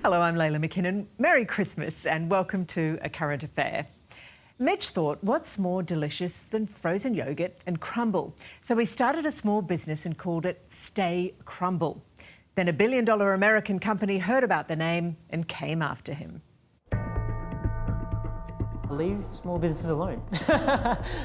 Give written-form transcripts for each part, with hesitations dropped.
Hello, I'm Layla McKinnon. Merry Christmas and welcome to A Current Affair. Mitch thought, what's more delicious than frozen yoghurt and crumble? So he started a small business and called it STAY CRUMBL. Then a billion-dollar American company heard about the name and came after him. Leave small businesses alone.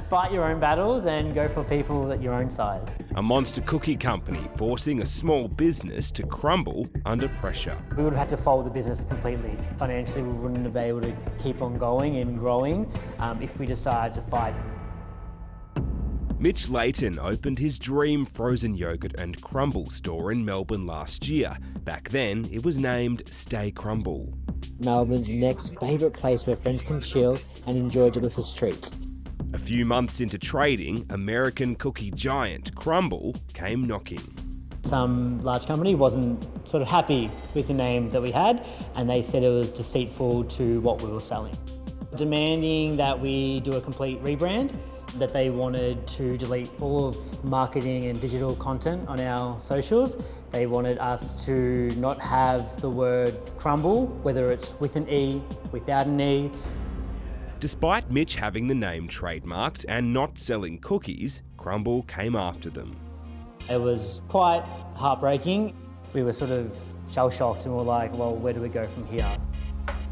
Fight your own battles and go for people at your own size. A monster cookie company forcing a small business to crumble under pressure. We would have had to fold the business completely. Financially, we wouldn't have been able to keep on going and growing if we decided to fight. Mitch Layton opened his dream frozen yoghurt and crumble store in Melbourne last year. Back then, it was named STAY CRUMBL. Melbourne's next favourite place where friends can chill and enjoy delicious treats. A few months into trading, American cookie giant Crumble came knocking. Some large company wasn't sort of happy with the name that we had, and they said it was deceitful to what we were selling. Demanding that we do a complete rebrand, that they wanted to delete all of marketing and digital content on our socials. They wanted us to not have the word crumble, whether it's with an E, without an E. Despite Mitch having the name trademarked and not selling cookies, Crumble came after them. It was quite heartbreaking. We were sort of shell-shocked and were like, well, where do we go from here?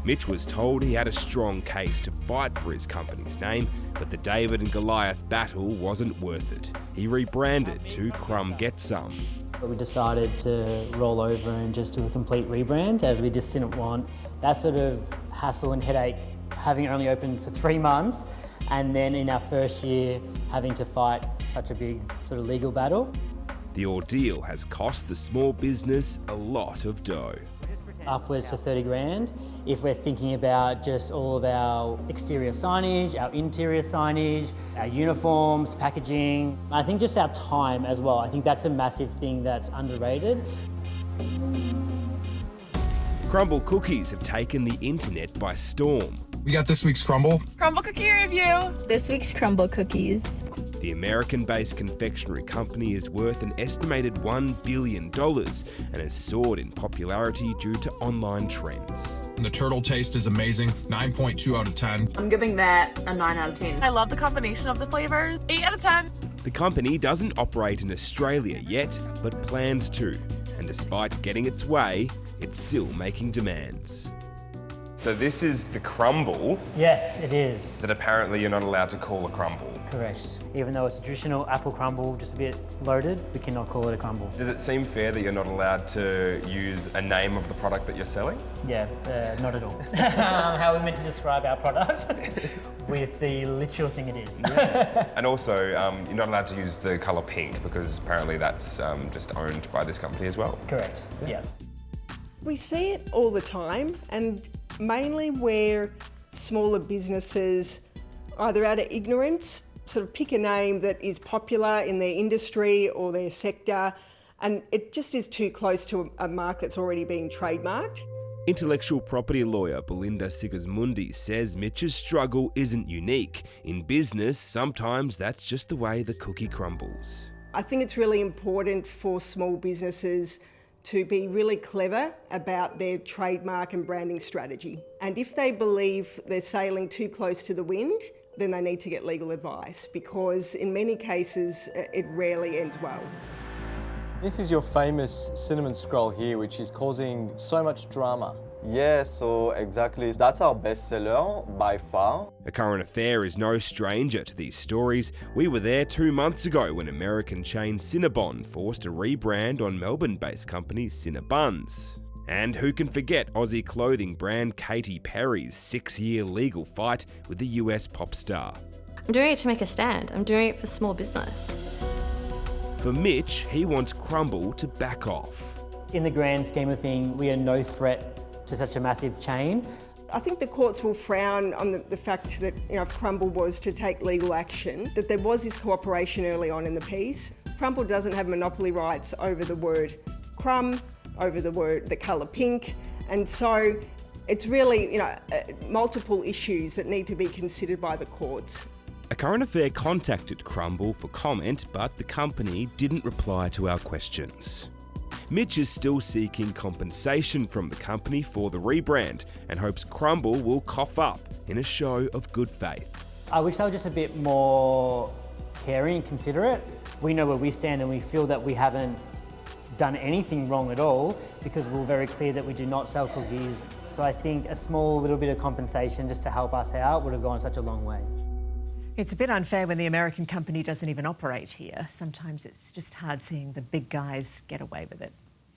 Mitch was told he had a strong case to fight for his company's name, but the David and Goliath battle wasn't worth it. He rebranded to Crumb Get Some. We decided to roll over and just do a complete rebrand, as we just didn't want that sort of hassle and headache, having only opened for 3 months, and then in our first year having to fight such a big sort of legal battle. The ordeal has cost the small business a lot of dough. Upwards to 30 grand. If we're thinking about just all of our exterior signage, our interior signage, our uniforms, packaging, I think just our time as well. I think that's a massive thing that's underrated. Crumble cookies have taken the internet by storm. We got this week's crumble. Crumble cookie review. This week's crumble cookies. The American-based confectionery company is worth an estimated $1 billion and has soared in popularity due to online trends. The turtle taste is amazing, 9.2 out of 10. I'm giving that a 9 out of 10. I love the combination of the flavors. 8 out of 10. The company doesn't operate in Australia yet, but plans to. And despite getting its way, it's still making demands. So this is the crumble Yes, it is. that apparently you're not allowed to call a crumble. Correct. Even though it's a traditional apple crumble, just a bit loaded, we cannot call it a crumble. Does it seem fair that you're not allowed to use a name of the product that you're selling? Yeah, not at all. How are we meant to describe our product? With the literal thing it is. And also, you're not allowed to use the colour pink because apparently that's just owned by this company as well. Correct, yeah. We see it all the time, and mainly where smaller businesses, either out of ignorance, sort of pick a name that is popular in their industry or their sector, and it just is too close to a mark that's already been trademarked. Intellectual property lawyer Belinda Sigismundi says Mitch's struggle isn't unique. In business, sometimes that's just the way the cookie crumbles. I think it's really important for small businesses to be really clever about their trademark and branding strategy. And if they believe they're sailing too close to the wind, then they need to get legal advice, because in many cases, it rarely ends well. This is your famous cinnamon scroll here, which is causing so much drama. Yeah, so exactly. That's our bestseller by far. A Current Affair is no stranger to these stories. We were there 2 months ago when American chain Cinnabon forced a rebrand on Melbourne-based company Cinnabuns. And who can forget Aussie clothing brand Katy Perry's 6-year legal fight with the US pop star. I'm doing it to make a stand. I'm doing it for small business. For Mitch, he wants Crumble to back off. In the grand scheme of things, we are no threat to such a massive chain. I think the courts will frown on the fact that, if Crumble was to take legal action, that there was this cooperation early on in the piece. Crumble doesn't have monopoly rights over the word crumb, over the colour pink, and so it's really, multiple issues that need to be considered by the courts. A Current Affair contacted Crumble for comment, but the company didn't reply to our questions. Mitch is still seeking compensation from the company for the rebrand and hopes Crumble will cough up in a show of good faith. I wish they were just a bit more caring and considerate. We know where we stand and we feel that we haven't done anything wrong at all because we're very clear that we do not sell cookies. So I think a small little bit of compensation just to help us out would have gone such a long way. It's a bit unfair when the American company doesn't even operate here. Sometimes it's just hard seeing the big guys get away with it.